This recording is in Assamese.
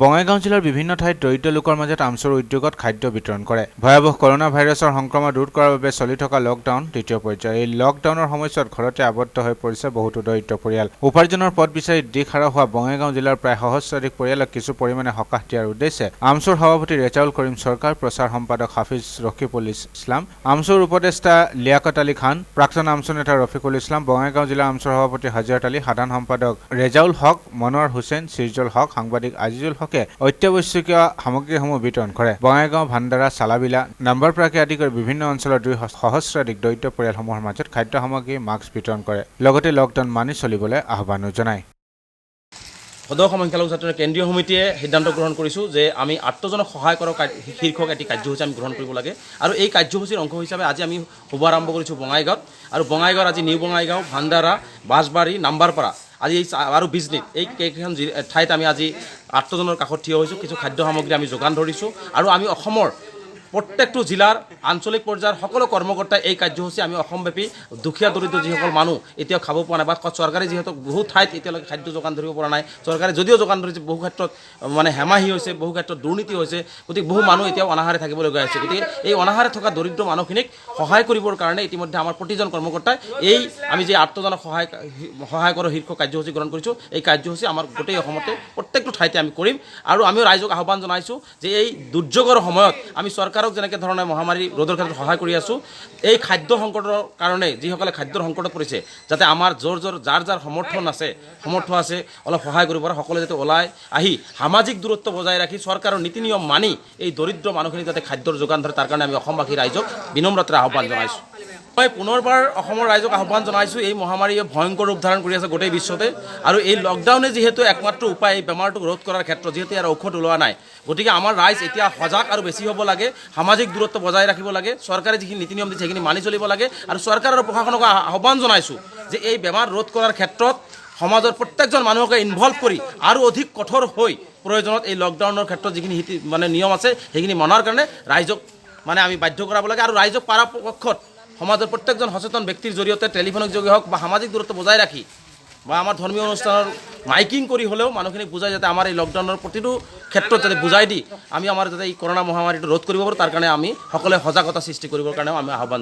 বঙাইগাঁও জিলাৰ বিভিন্ন ঠাইত দৰিদ্ৰ লোকৰ মাজত আমচুৰ উদ্যোগত খাদ্য বিতৰণ কৰে। ভয়াৱহ কৰোনা ভাইৰাছৰ সংক্ৰমণ ৰোধ কৰাৰ বাবে চলি থকা লকডাউন দ্বিতীয় পৰ্যায়। এই লকডাউনৰ সময়ছোৱাত ঘৰতে আবদ্ধ হৈ পৰিছে বহুতো দৰিদ্ৰ পৰিয়াল। উপাৰ্জনৰ পথ বিচাৰি দিশহাৰা হোৱা বঙাইগাঁও জিলাৰ প্ৰায় সহস্ৰাধিক পৰিয়ালক কিছু পৰিমাণে সকাহ দিয়াৰ উদ্দেশ্যে আমচুৰ সভাপতি ৰেজাউল কৰিম চৰকাৰ, প্ৰচাৰ সম্পাদক হাফিজ ৰকিবুল ইছলাম, আমচুৰ উপদেষ্টা লিয়াকত আলী খান, প্ৰাক্তন আমচু নেতা ৰফিকুল ইছলাম, বঙাইগাঁও জিলা আমচুৰ সভাপতি হাজিৰাত আলী, সাধাৰণ সম্পাদক ৰেজাউল হক, মনোৱাৰ হুছেইন, চিৰজুল হক, সাংবাদিক আজিজুল হকে অত্যাৱশ্যকীয় সামগ্ৰীসমূহ বিতৰণ কৰে। বঙাইগাঁও, ভাণ্ডাৰা, চালাবিলা, নাম্বাৰপ্ৰাকে আদি কৰি বিভিন্ন অঞ্চলৰ 2 সহস্ৰাধিক দৰিদ্ৰ পৰিয়ালসমূহৰ মাজত খাদ্য সামগ্ৰী, মাস্ক বিতৰণ কৰে। লগতে লকডাউন মানি চলিবলৈ আহ্বানো জনায়। সদৌ অসম সংখ্যালঘু ছাত্ৰৰ কেন্দ্ৰীয় সমিতিয়ে সিদ্ধান্ত গ্ৰহণ কৰিছোঁ যে আমি আত্মজনক সহায় কৰা শীৰ্ষক এটি কাৰ্যসূচী আমি গ্ৰহণ কৰিব লাগে। আৰু এই কাৰ্যসূচীৰ অংশ হিচাপে আজি আমি শুভাৰম্ভ কৰিছোঁ বঙাইগাঁৱত। আৰু বঙাইগাঁৱৰ আজি নিউ বঙাইগাঁও, ভাণ্ডাৰা, বাঁশবাৰী, নাম্বাৰপাৰা আজি আৰু বিজনীত এই কেইখন ঠাইত আমি আজি আত্মজনৰ কাষত থিয় হৈছোঁ। কিছু খাদ্য সামগ্ৰী আমি যোগান ধৰিছোঁ আৰু আমি অসমৰ প্ৰত্যেকটো জিলাৰ আঞ্চলিক পৰ্যায়ৰ সকলো কৰ্মকৰ্তাই এই কাৰ্যসূচী আমি অসমব্যাপী দুখীয়া দৰিদ্ৰ যিসকল মানুহ এতিয়াও খাব পৰা নাই বা চৰকাৰে যিহেতু বহু ঠাইত এতিয়ালৈকে খাদ্য যোগান ধৰিব পৰা নাই, চৰকাৰে যদিও যোগান ধৰিছে বহু ক্ষেত্ৰত হেমাহি হৈছে, বহু ক্ষেত্ৰত দুৰ্নীতি হৈছে, গতিকে বহু মানুহ এতিয়াও অনাহাৰে থাকিবলগীয়া হৈছে। গতিকে এই অনাহাৰে থকা দৰিদ্ৰ মানুহখিনিক সহায় কৰিবৰ কাৰণে ইতিমধ্যে আমাৰ প্ৰতিজন কৰ্মকৰ্তাই এই আমি যে আত্মজনক সহায় কৰা শীৰ্ষক কাৰ্যসূচী গ্ৰহণ কৰিছোঁ, এই কাৰ্যসূচী আমাৰ গোটেই অসমতে প্ৰত্যেকটো ঠাইতে আমি কৰিম। আৰু আমিও ৰাইজক আহ্বান জনাইছোঁ যে এই দুৰ্যোগৰ সময়ত আমি চৰকাৰক যেনেকৈ ধৰণে মহামাৰী ৰোধৰ ক্ষেত্ৰত সহায় কৰি আছোঁ, এই খাদ্য সংকটৰ কাৰণে যিসকলে খাদ্যৰ সংকটত পৰিছে যাতে আমাৰ যাৰ সমৰ্থ আছে অলপ সহায় কৰিব পাৰে, সকলোৱে যাতে ওলাই আহি সামাজিক দূৰত্ব বজাই ৰাখি চৰকাৰৰ নীতি নিয়ম মানি এই দৰিদ্ৰ মানুহখিনি যাতে খাদ্যৰ যোগান ধৰে, তাৰ কাৰণে আমি অসমবাসী ৰাইজক বিনম্ৰতাৰে আহ্বান জনাইছোঁ। মই পুনৰবাৰ অসমৰ ৰাইজক আহ্বান জনাইছোঁ, এই মহামাৰীয়ে ভয়ংকৰ ৰূপ ধাৰণ কৰি আছে গোটেই বিশ্বতে। আৰু এই লকডাউনে যিহেতু একমাত্ৰ উপায় এই বেমাৰটোক ৰোধ কৰাৰ ক্ষেত্ৰত, যিহেতু ইয়াৰ ঔষধ ওলোৱা নাই, গতিকে আমাৰ ৰাইজ এতিয়া সজাগ আৰু বেছি হ'ব লাগে, সামাজিক দূৰত্ব বজাই ৰাখিব লাগে, চৰকাৰে যিখিনি নীতি নিয়ম দিছে সেইখিনি মানি চলিব লাগে। আৰু চৰকাৰ আৰু প্ৰশাসনক আহ্বান জনাইছোঁ যে এই বেমাৰ ৰোধ কৰাৰ ক্ষেত্ৰত সমাজৰ প্ৰত্যেকজন মানুহকে ইনভলভ কৰি আৰু অধিক কঠোৰ হৈ প্ৰয়োজনত এই লকডাউনৰ ক্ষেত্ৰত যিখিনি নিয়ম আছে সেইখিনি মনাৰ কাৰণে ৰাইজক আমি বাধ্য কৰাব লাগে। আৰু ৰাইজক পৰাপক্ষত সমাজৰ প্ৰত্যেকজন সচেতন ব্যক্তিৰ জৰিয়তে টেলিফোনৰ যোগে হওক বা সামাজিক দূৰত্ব বজাই ৰাখি বা আমাৰ ধৰ্মীয় অনুষ্ঠানৰ মাইকিং কৰি হ'লেও মানুহখিনিক বুজাই যাতে আমাৰ এই লকডাউনৰ প্ৰতিটো ক্ষেত্ৰত যাতে বুজাই দি আমি আমাৰ যাতে এই কৰোনা মহামাৰীটো ৰোধ কৰিব পাৰোঁ, তাৰ কাৰণে আমি সকলোৱে সজাগতা সৃষ্টি কৰিবৰ কাৰণেও আমি আহ্বান জনাইছোঁ।